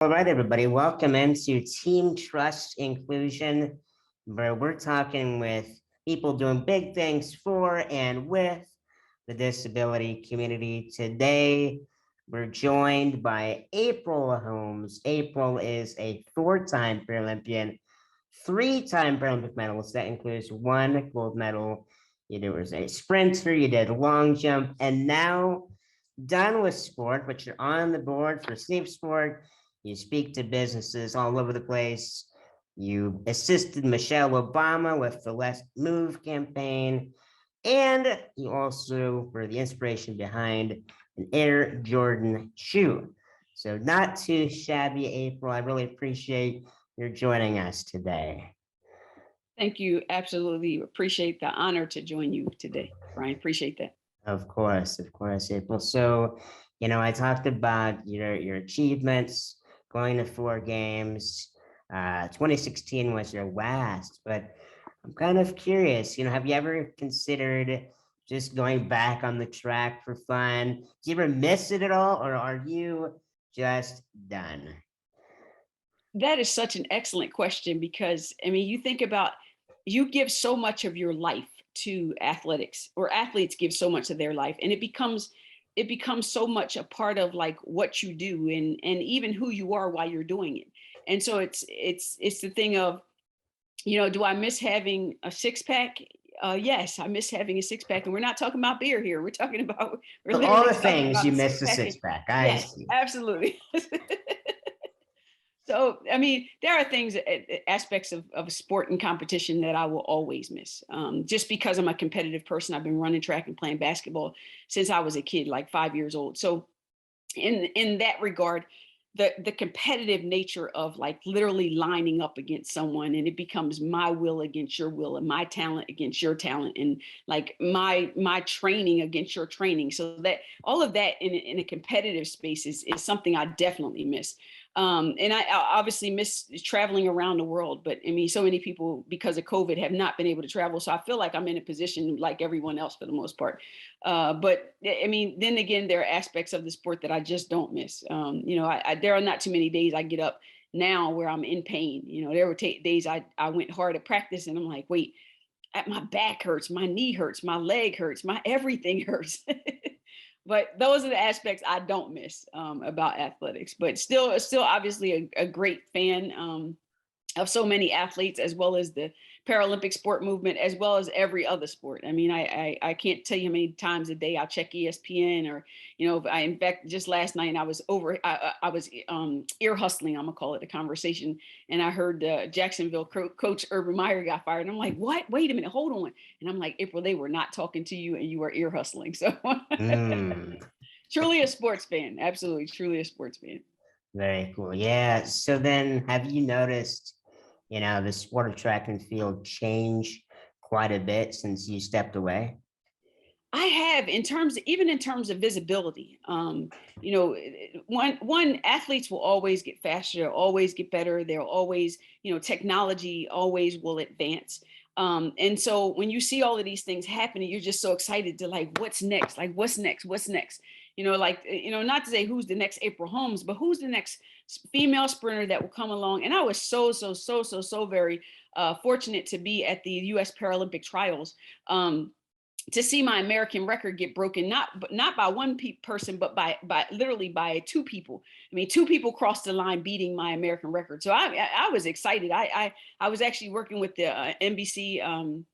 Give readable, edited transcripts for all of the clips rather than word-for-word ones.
All right, everybody, welcome into Team Trust Inclusion, where we're talking with people doing big things for and with the disability community. Today, we're joined by April Holmes. April is a four-time Paralympian, three-time Paralympic medalist. That includes one gold medal. You were a sprinter, you did long jump, and now done with sport, but you're on the board for Sleep Sport. You speak to businesses all over the place. You assisted Michelle Obama with the Let's Move campaign. And you also were the inspiration behind an Air Jordan shoe. So not too shabby, April. I really appreciate your joining us today. Thank you. Absolutely appreciate the honor to join you today, Brian. Appreciate that. Of course, April. So, I talked about your achievements, going to four games. 2016 was your last, but I'm kind of curious. Have you ever considered just going back on the track for fun? Do you ever miss it at all, or are you just done? That is such an excellent question because, you think about you give so much of your life to athletics, or athletes give so much of their life, and it becomes so much a part of like what you do and even who you are while you're doing it. And so it's the thing of, do I miss having a six pack? Yes, I miss having a six pack, and we're not talking about beer here. We're So all literally the talking things about you a miss six the pack. six pack. I Yes, see. absolutely. So, there are things, aspects of sport and competition that I will always miss. Just because I'm a competitive person, I've been running track and playing basketball since I was a kid, like 5 years old. So, in that regard, the competitive nature of like literally lining up against someone, and it becomes my will against your will and my talent against your talent, and like my training against your training. So that all of that in a competitive space is something I definitely miss. And I obviously miss traveling around the world, but so many people because of COVID have not been able to travel. So I feel like I'm in a position like everyone else for the most part. But then again, there are aspects of the sport that I just don't miss. There are not too many days I get up now where I'm in pain. There were days I went hard at practice and I'm like, wait, my back hurts, my knee hurts, my leg hurts, my everything hurts. But those are the aspects I don't miss about athletics. But still obviously a great fan of so many athletes, as well as the Paralympic sport movement, as well as every other sport. I can't tell you how many times a day I check ESPN, or in fact, just last night I was ear hustling. I'm gonna call it a conversation, and I heard Jacksonville coach Urban Meyer got fired, and I'm like, what? Wait a minute, hold on. And I'm like, April, they were not talking to you, and you were ear hustling. So Mm. truly a sports fan, absolutely, truly a sports fan. Very cool. Yeah. So then have you noticed, the sport of track and field change quite a bit since you stepped away? I have, even in terms of visibility. One athletes will always get faster, they'll always get better. They'll always, technology always will advance. And so when you see all of these things happening, you're just so excited to like, what's next? Like, what's next? What's next? Not to say who's the next April Holmes, but who's the next female sprinter that will come along. And I was so very fortunate to be at the U.S. Paralympic trials. To see my American record get broken, not by one person, but by literally by two people. Two people crossed the line, beating my American record. So I was excited. I was actually working with the NBC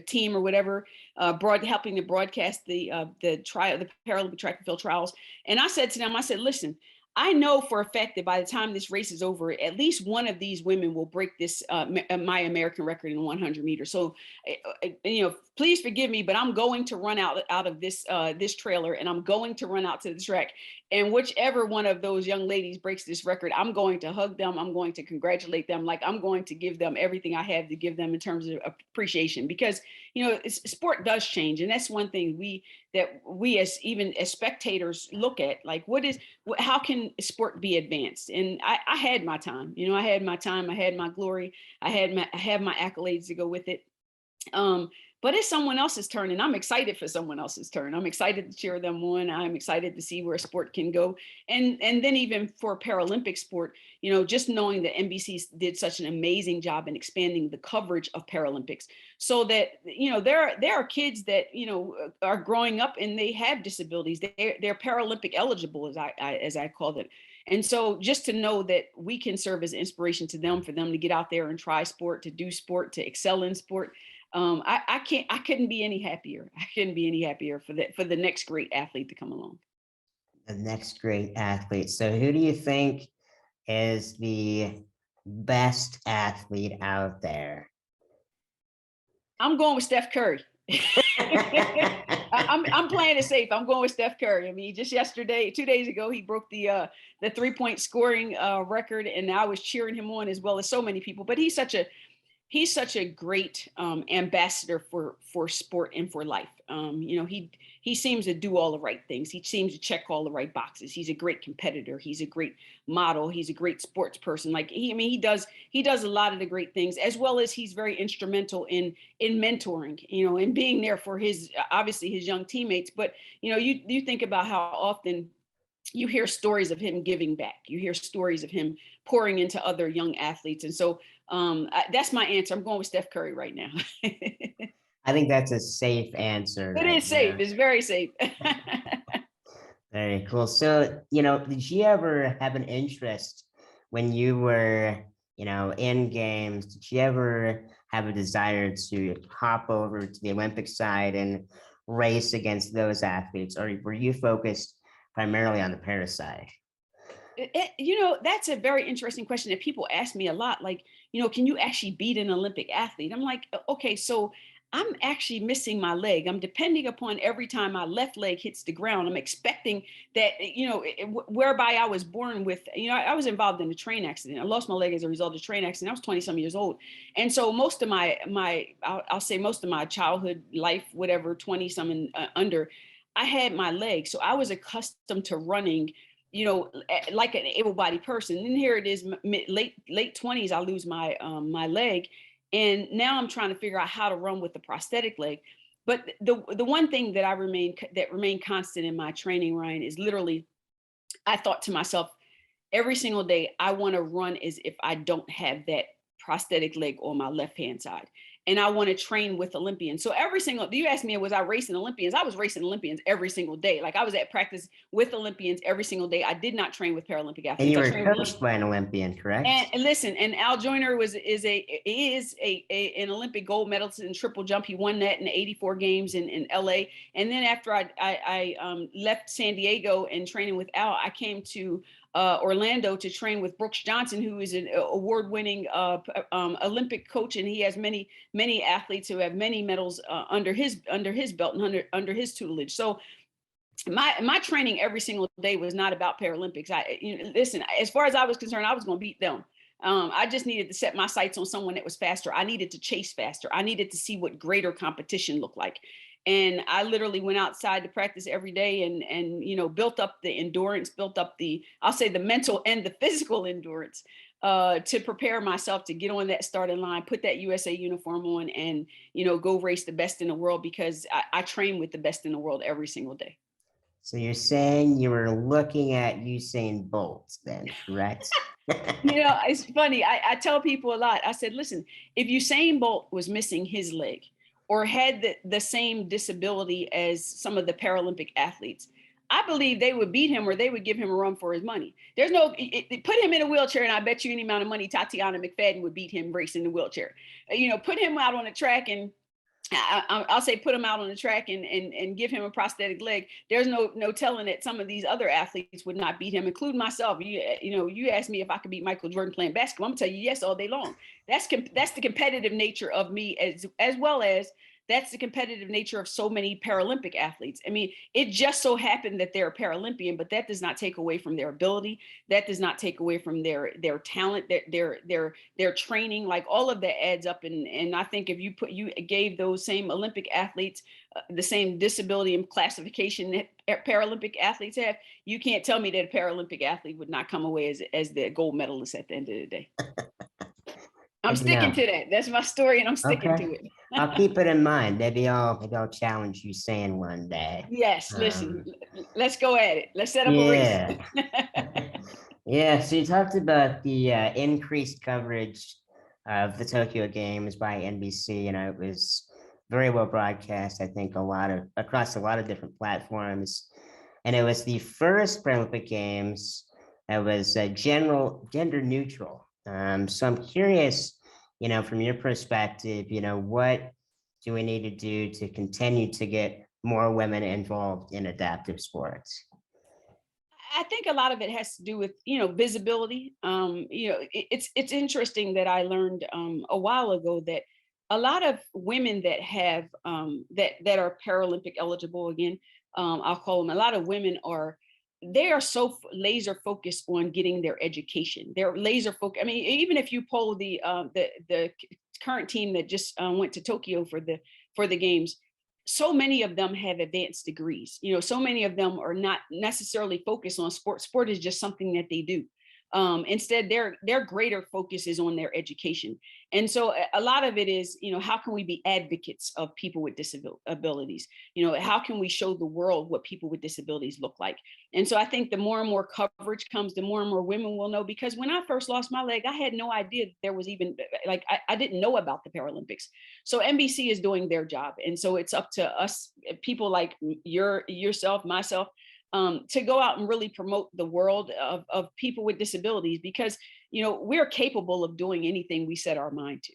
team or whatever, helping to broadcast the Paralympic track and field trials. And I said to them, I said, listen, I know for a fact that by the time this race is over, at least one of these women will break this my American record in 100 meters. So, please forgive me, but I'm going to run out of this trailer, and I'm going to run out to the track. And whichever one of those young ladies breaks this record, I'm going to hug them. I'm going to congratulate them. Like, I'm going to give them everything I have to give them in terms of appreciation, because sport does change, and that's one thing we as spectators look at, like, how can sport be advanced? And I had my time. I had my time. I had my glory. I have my accolades to go with it. but it's someone else's turn, and I'm excited for someone else's turn. I'm excited to cheer them on. I'm excited to see where sport can go. And then even for Paralympic sport, just knowing that NBC did such an amazing job in expanding the coverage of Paralympics, so that there are kids that are growing up and they have disabilities. They're Paralympic eligible, as I call it. And so just to know that we can serve as inspiration to them, for them to get out there and try sport, to do sport, to excel in sport. I couldn't be any happier. I couldn't be any happier for the next great athlete to come along. The next great athlete. So who do you think is the best athlete out there? I'm going with Steph Curry. I'm playing it safe. I'm going with Steph Curry. I mean, just yesterday, 2 days ago, he broke the 3-point scoring record, and I was cheering him on, as well as so many people. But he's such a great ambassador for sport and for life. He seems to do all the right things. He seems to check all the right boxes. He's a great competitor. He's a great model. He's a great sports person. Like he does a lot of the great things, as well as he's very instrumental in mentoring, and being there for his young teammates. But you think about how often you hear stories of him giving back. You hear stories of him pouring into other young athletes. And so that's my answer. I'm going with Steph Curry right now. I think that's a safe answer. It is safe. It's very safe. Very cool. So, did you ever have an interest when you were, in games? Did you ever have a desire to hop over to the Olympic side and race against those athletes, or were you focused primarily on the para side? That's a very interesting question that people ask me a lot. Like, can you actually beat an Olympic athlete? I'm like, okay, so I'm actually missing my leg. I'm depending upon every time my left leg hits the ground. I'm expecting that, whereby I was born with, I was involved in a train accident. I lost my leg as a result of a train accident. I was 20 some years old. And so most of I'll say most of my childhood life, whatever, 20 some and under, I had my leg. So I was accustomed to running, like an able-bodied person. And here it is, late 20s, I lose my leg. And now I'm trying to figure out how to run with the prosthetic leg. But the one thing that remained constant in my training, Ryan, is literally, I thought to myself every single day, I want to run as if I don't have that prosthetic leg on my left hand side. And I want to train with Olympians. So you asked me, was I racing Olympians? I was racing Olympians every single day. Like I was at practice with Olympians every single day. I did not train with Paralympic athletes. And you were coached by an Olympian, correct? And listen, and Al Joyner is an Olympic gold medalist in triple jump. He won that in 84 games in LA. And then after I left San Diego and training with Al, I came to Orlando to train with Brooks Johnson, who is an award-winning Olympic coach, and he has many athletes who have many medals under his belt and under his tutelage. So my training every single day was not about Paralympics. Listen, as far as I was concerned, I was going to beat them. I just needed to set my sights on someone that was faster. I needed to chase faster. I needed to see what greater competition looked like. And I literally went outside to practice every day and built up the endurance, built up I'll say the mental and the physical endurance to prepare myself to get on that starting line, put that USA uniform on and, go race the best in the world, because I train with the best in the world every single day. So you're saying you were looking at Usain Bolt then, correct? It's funny. I tell people a lot. I said, listen, if Usain Bolt was missing his leg or had the same disability as some of the Paralympic athletes, I believe they would beat him, or they would give him a run for his money. There's put him in a wheelchair, and I bet you any amount of money Tatiana McFadden would beat him racing the wheelchair. Put him out on the track, and I'll say put him out on the track and give him a prosthetic leg. There's no telling that some of these other athletes would not beat him, including myself. You asked me if I could beat Michael Jordan playing basketball. I'm gonna tell you yes all day long. That's the competitive nature of me, as well as that's the competitive nature of so many Paralympic athletes. I mean, it just so happened that they're a Paralympian, but that does not take away from their ability. That does not take away from their talent, their training. Like all of that adds up. And I think if you gave those same Olympic athletes the same disability and classification that Paralympic athletes have, you can't tell me that a Paralympic athlete would not come away as the gold medalist at the end of the day. I'm sticking to that. That's my story, and I'm sticking to it. I'll keep it in mind. Maybe I'll challenge you saying one day. Yes, listen, Um, let's go at it. Let's set up a race. yeah. Yeah, so you talked about the increased coverage of the Tokyo Games by NBC. It was very well broadcast, I think, across a lot of different platforms. And it was the first Paralympic Games that was general gender neutral. So I'm curious, from your perspective, what do we need to do to continue to get more women involved in adaptive sports? I think a lot of it has to do with visibility. It's interesting that I learned a while ago that a lot of women that have that are Paralympic eligible again, I'll call them. A lot of women are they are so laser focused on getting their education. They're laser focused. I mean, even if you poll the current team that just went to Tokyo for the games, so many of them have advanced degrees. So many of them are not necessarily focused on sport. Sport is just something that they do. Instead, their greater focus is on their education. And so a lot of it is, how can we be advocates of people with disabilities? How can we show the world what people with disabilities look like? And so I think the more and more coverage comes, the more and more women will know. Because when I first lost my leg, I had no idea there was even I didn't know about the Paralympics. So NBC is doing their job, and so it's up to us, people like yourself, myself, to go out and really promote the world of people with disabilities, because we're capable of doing anything we set our mind to.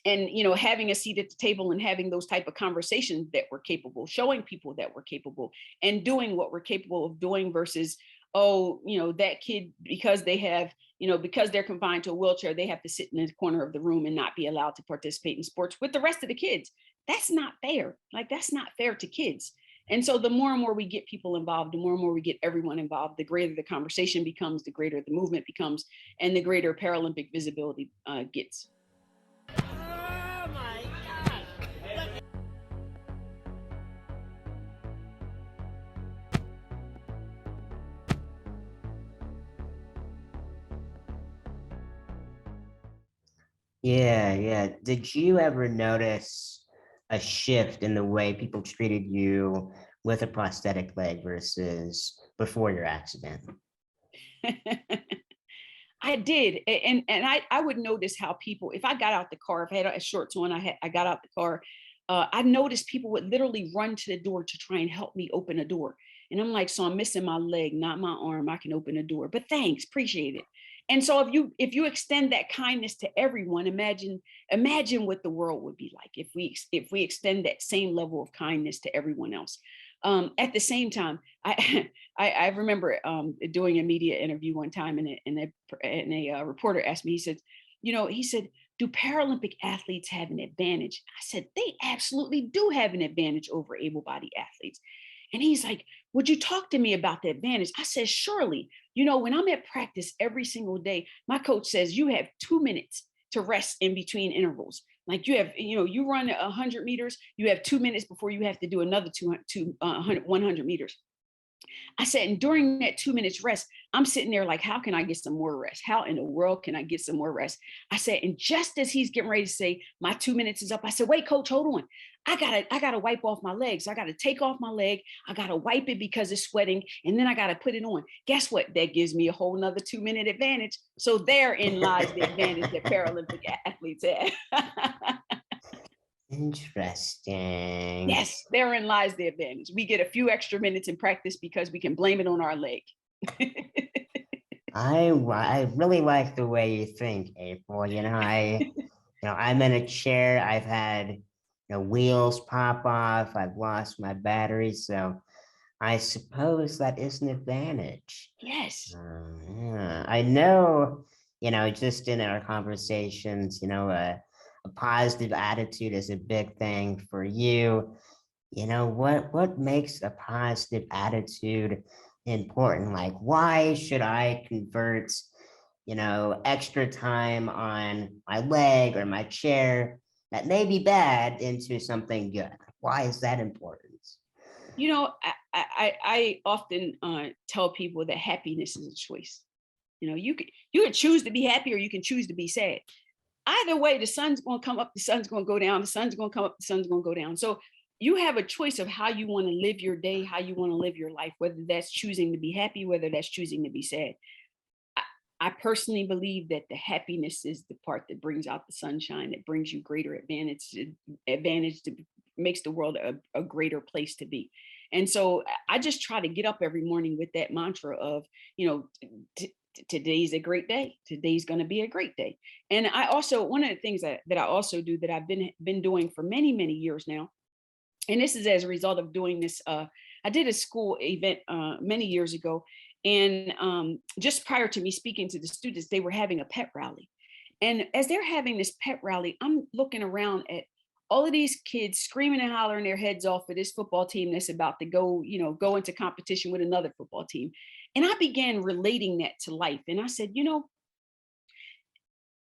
And having a seat at the table and having those type of conversations that we're capable, showing people that we're capable and doing what we're capable of doing versus, oh, that kid, because they have, because they're confined to a wheelchair, they have to sit in the corner of the room and not be allowed to participate in sports with the rest of the kids. That's not fair. Like, that's not fair to kids. And so the more and more we get people involved, the more and more we get everyone involved, the greater the conversation becomes, the greater the movement becomes, and the greater Paralympic visibility gets. Oh my God. Yeah, yeah. Did you ever notice a shift in the way people treated you with a prosthetic leg versus before your accident? I did, and I would notice how people, if I got out the car, if I had shorts on, I got out the car, I noticed people would literally run to the door to try and help me open a door, and I'm like, so I'm missing my leg, not my arm. I can open a door, but thanks, appreciate it. And so if you extend that kindness to everyone, imagine what the world would be like if we extend that same level of kindness to everyone else. At the same time, I remember doing a media interview one time, and a reporter asked me. He said, "Do Paralympic athletes have an advantage?" I said, "They absolutely do have an advantage over able-bodied athletes." And he's like, "Would you talk to me about the advantage?" I said, "Surely. When I'm at practice every single day, my coach says you have 2 minutes to rest in between intervals. Like you run 100 meters, you have 2 minutes before you have to do another 100 meters." I said, and during that 2 minutes rest, I'm sitting there like, how can I get some more rest? How in the world can I get some more rest? I said, and just as he's getting ready to say, my 2 minutes is up, I said, wait, coach, hold on. I gotta wipe off my legs. I gotta take off my leg. I gotta wipe it because it's sweating. And then I gotta put it on. Guess what? That gives me a whole nother 2 minute advantage. So therein lies the advantage that Paralympic athletes have. Interesting. Yes, therein lies the advantage. We get a few extra minutes in practice because we can blame it on our leg. I really like the way you think, April. I'm in a chair. I've had wheels pop off. I've lost my battery, so I suppose that is an advantage. Yes. Yeah, I know. Just in our conversations, a positive attitude is a big thing for you. What makes a positive attitude important? Like, why should I convert extra time on my leg or my chair that may be bad into something good? Why is that important? I often tell people that happiness is a choice. You could choose to be happy or you can choose to be sad. either way, the sun's going to come up, the sun's going to go down, the sun's going to come up, the sun's going to go down. So you have a choice of how you want to live your day, how you want to live your life, whether that's choosing to be happy, whether that's choosing to be sad. I personally believe that the happiness is the part that brings out the sunshine, that brings you greater advantage to makes the world a greater place to be. And so I just try to get up every morning with that mantra of, you know, today's a great day. Today's going to be a great day. And I also, one of the things that I also do that I've been doing for many, many years now, and this is as a result of doing this, I did a school event many years ago. And just prior to me speaking to the students, they were having a pep rally. And as they're having this pep rally, I'm looking around at all of these kids screaming and hollering their heads off for this football team that's about to go, you know, go into competition with another football team. And I began relating that to life. And I said, you know,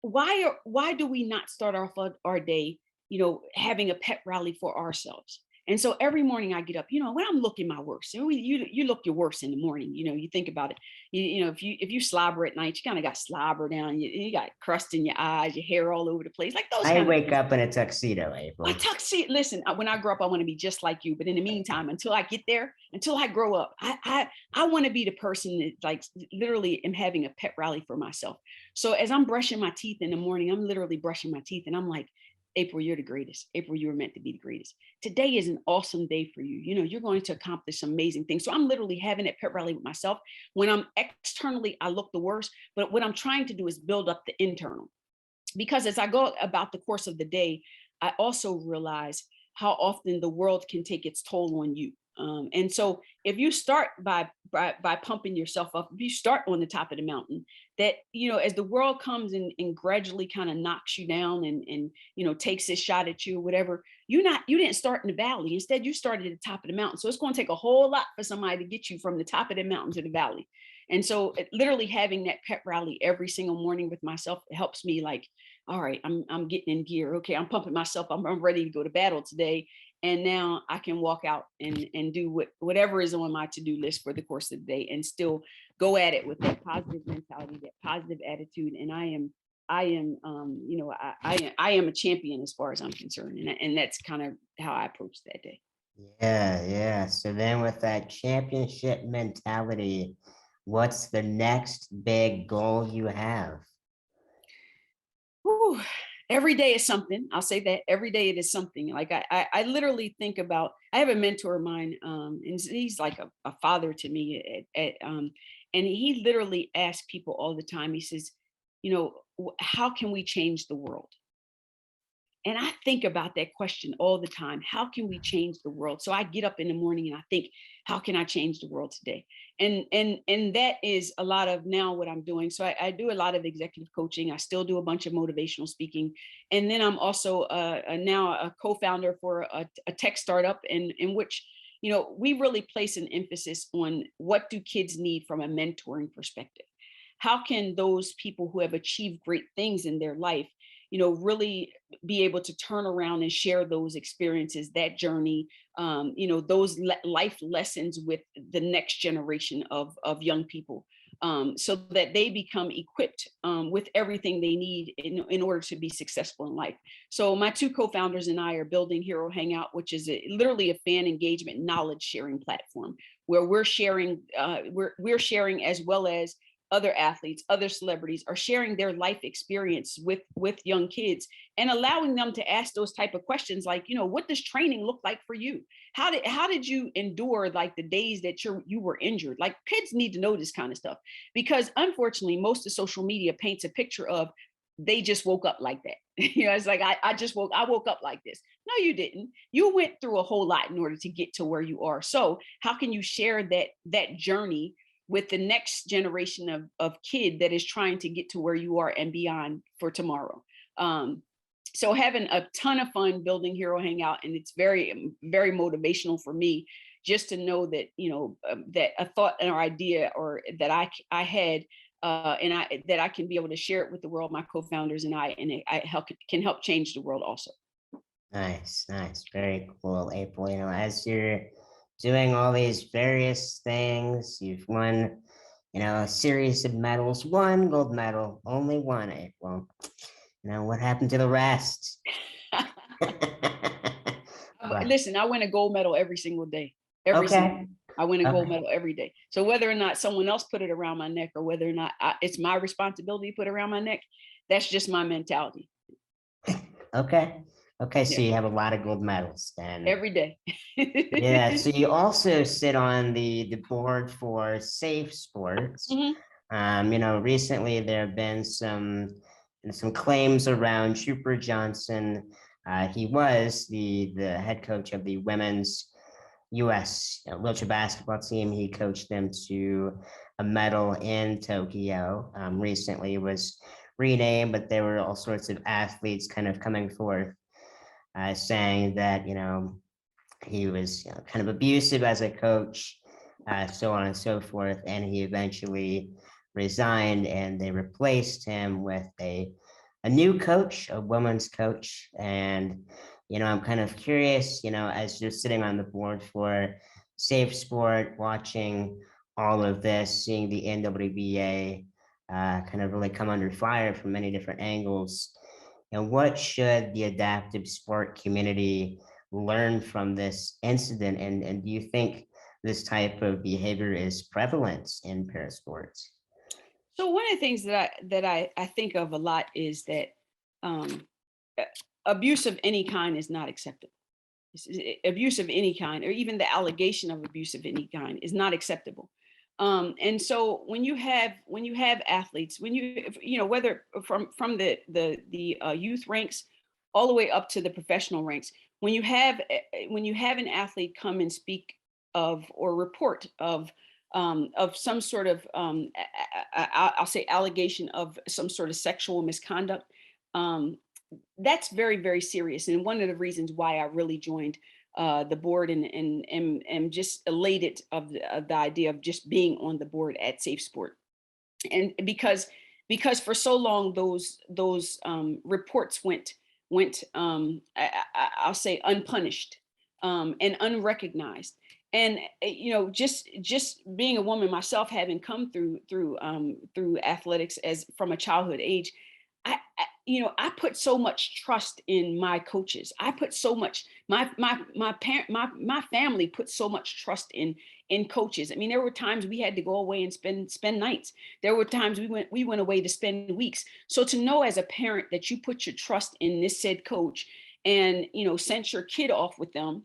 why do we not start off our day, you know, having a pep rally for ourselves? And so every morning I get up, you know, when I'm looking my worst, and you look your worst in the morning, you know, you think about it, you know, if you slobber at night, you kind of got slobber down, you got crust in your eyes, your hair all over the place, like those. I wake up in a tuxedo, April. A tuxedo. Listen, when I grow up, I want to be just like you. But in the meantime, until I get there, until I grow up, I want to be the person that like literally am having a pep rally for myself. So as I'm brushing my teeth in the morning, I'm literally brushing my teeth, and I'm like, April, you're the greatest. April, you were meant to be the greatest. Today is an awesome day for you. You know, you're going to accomplish amazing things. So I'm literally having that pep rally with myself. When I'm externally, I look the worst, but what I'm trying to do is build up the internal. Because as I go about the course of the day, I also realize how often the world can take its toll on you. And so if you start by pumping yourself up, if you start on the top of the mountain, that, you know, as the world comes and gradually kind of knocks you down and, you know, takes this shot at you or whatever, you didn't start in the valley. Instead, you started at the top of the mountain. So it's going to take a whole lot for somebody to get you from the top of the mountain to the valley. And so literally having that pep rally every single morning with myself, it helps me like, all right, I'm getting in gear. Okay, I'm pumping myself. I'm ready to go to battle today. And now I can walk out and do whatever is on my to-do list for the course of the day and still go at it with that positive mentality, that positive attitude. And I am, you know, I am a champion as far as I'm concerned. And that's kind of how I approach that day. Yeah. So then with that championship mentality, what's the next big goal you have? Whew. Every day is something. I'll say that every day it is something. Like I literally think about, I have a mentor of mine, and he's like a father to me and he literally asks people all the time. He says, you know, how can we change the world? And I think about that question all the time. How can we change the world? So I get up in the morning and I think, how can I change the world today? And that is a lot of now what I'm doing. So I do a lot of executive coaching. I still do a bunch of motivational speaking. And then I'm also now a co-founder for a tech startup in which, you know, we really place an emphasis on what do kids need from a mentoring perspective. How can those people who have achieved great things in their life, you know, really be able to turn around and share those experiences, that journey, you know, those life lessons with the next generation of young people, so that they become equipped with everything they need in order to be successful in life. So my two co-founders and I are building Hero Hangout, which is literally a fan engagement knowledge sharing platform where we're sharing, we're sharing as well as other athletes, other celebrities are sharing their life experience with young kids and allowing them to ask those type of questions like, you know, what does training look like for you? How did you endure like the days that you were injured? Like kids need to know this kind of stuff because unfortunately, most of social media paints a picture of they just woke up like that. You know, it's like I woke up like this. No, you didn't. You went through a whole lot in order to get to where you are. So how can you share that journey with the next generation of kid that is trying to get to where you are and beyond for tomorrow? So having a ton of fun building Hero Hangout, and it's very, very motivational for me just to know that, you know, that a thought or idea or that I had, and that I can be able to share it with the world, my co-founders and can help change the world also. Nice. Very cool, April. You know, as you're doing all these various things, you've won, you know, a series of medals, one gold medal, only one, April. what happened to the rest? But Listen, I win a gold medal every single day. Every single okay, day. I win a gold okay, medal every day. So whether or not someone else put it around my neck or whether or not it's my responsibility to put it around my neck, that's just my mentality. okay, okay. So Yeah, you have a lot of gold medals, and every day. yeah. So you also sit on the board for Safe Sports. Mhm. Recently there have been some claims around Trooper Johnson. He was the head coach of the women's U.S. Wheelchair basketball team. He coached them to a medal in Tokyo. Recently it was renamed, but there were all sorts of athletes kind of coming forth, saying that he was kind of abusive as a coach, so on and so forth. And he eventually resigned, and they replaced him with a new coach, a women's coach. And I'm kind of curious, as you're sitting on the board for Safe Sport, watching all of this, seeing the NWBA kind of really come under fire from many different angles. And what should the adaptive sport community learn from this incident? And do you think this type of behavior is prevalent in parasports? So one of the things that I think of a lot is that um, a- abuse of any kind is not acceptable. Abuse of any kind, or even the allegation of abuse of any kind, is not acceptable. And so when you have athletes, when whether from the youth ranks all the way up to the professional ranks, when you have an athlete come and speak of or report of some sort of I'll say allegation of some sort of sexual misconduct, um, that's very, very serious. And one of the reasons why I really joined the board and am just elated of the idea of just being on the board at Safe Sport. And because for so long those reports went I'll say unpunished and unrecognized. And just being a woman myself, having come through athletics as from a childhood age, I put so much trust in my coaches. I put so much my parent my family put so much trust in coaches. I mean, there were times we had to go away and spend nights. There were times we went away to spend weeks. So to know as a parent that you put your trust in this said coach and sent your kid off with them,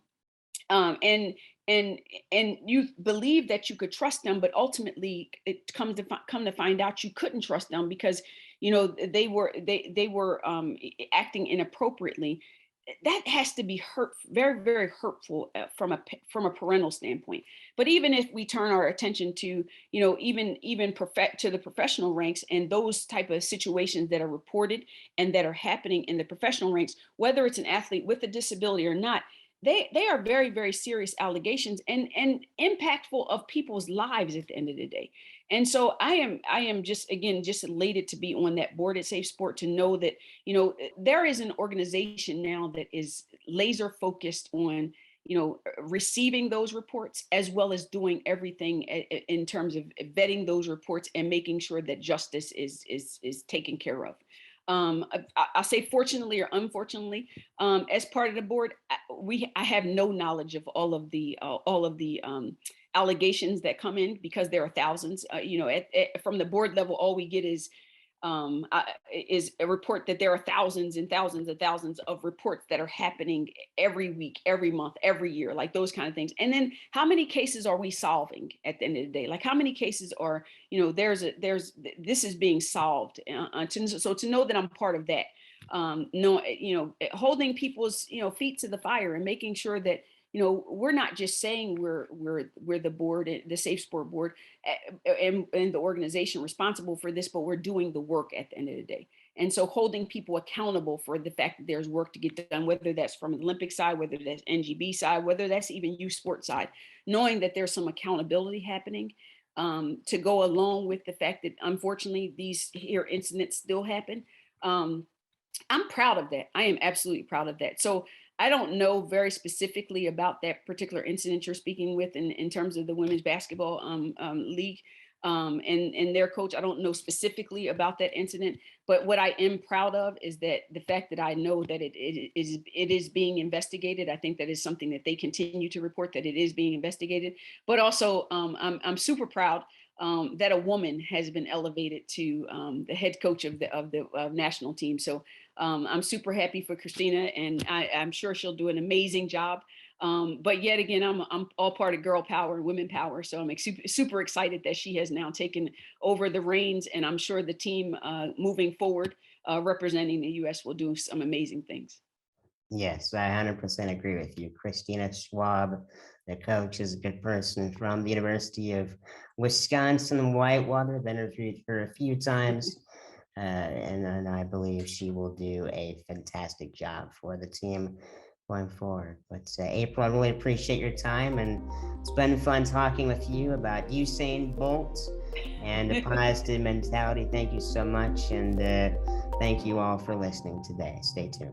um, and and and you believe that you could trust them, but ultimately it come to find out you couldn't trust them because they were acting inappropriately. That has to be very, very hurtful from a parental standpoint. But even if we turn our attention to even perfect to the professional ranks and those type of situations that are reported and that are happening in the professional ranks, whether it's an athlete with a disability or not, they are very, very serious allegations and impactful of people's lives at the end of the day. And so I am just again just elated to be on that board at Safe Sport, to know that there is an organization now that is laser focused on receiving those reports as well as doing everything in terms of vetting those reports and making sure that justice is taken care of. I'll say fortunately or unfortunately, as part of the board, I have no knowledge of all of the allegations that come in, because there are thousands. From the board level, all we get is a report that there are thousands and thousands and thousands of reports that are happening every week, every month, every year, like those kind of things. And then how many cases are we solving at the end of the day? Like how many cases are, this is being solved. So to know that I'm part of that, no, holding people's, feet to the fire and making sure that, we're not just saying we're the board, the Safe Sport board, and the organization responsible for this, but we're doing the work at the end of the day. And so holding people accountable for the fact that there's work to get done, whether that's from the Olympic side, whether that's NGB side, whether that's even youth sports side, knowing that there's some accountability happening, to go along with the fact that unfortunately these here incidents still happen. I'm proud of that. I am absolutely proud of that. So I don't know very specifically about that particular incident you're speaking with in terms of the women's basketball league. and their coach. I don't know specifically about that incident, but what I am proud of is that the fact that I know that it is being investigated. I think that is something that they continue to report, that it is being investigated. But also, I'm super proud that a woman has been elevated to the head coach of the national team. So I'm super happy for Christina, and I'm sure she'll do an amazing job. But yet again, I'm all part of girl power, women power. So I'm super excited that she has now taken over the reins, and I'm sure the team moving forward, representing the U.S. will do some amazing things. Yes, I 100% agree with you. Christina Schwab, the coach, is a good person from the University of Wisconsin-Whitewater. I've interviewed her a few times, and I believe she will do a fantastic job for the team going forward. But April, I really appreciate your time, and it's been fun talking with you about Usain Bolt and a positive mentality. Thank you so much, and thank you all for listening today. Stay tuned.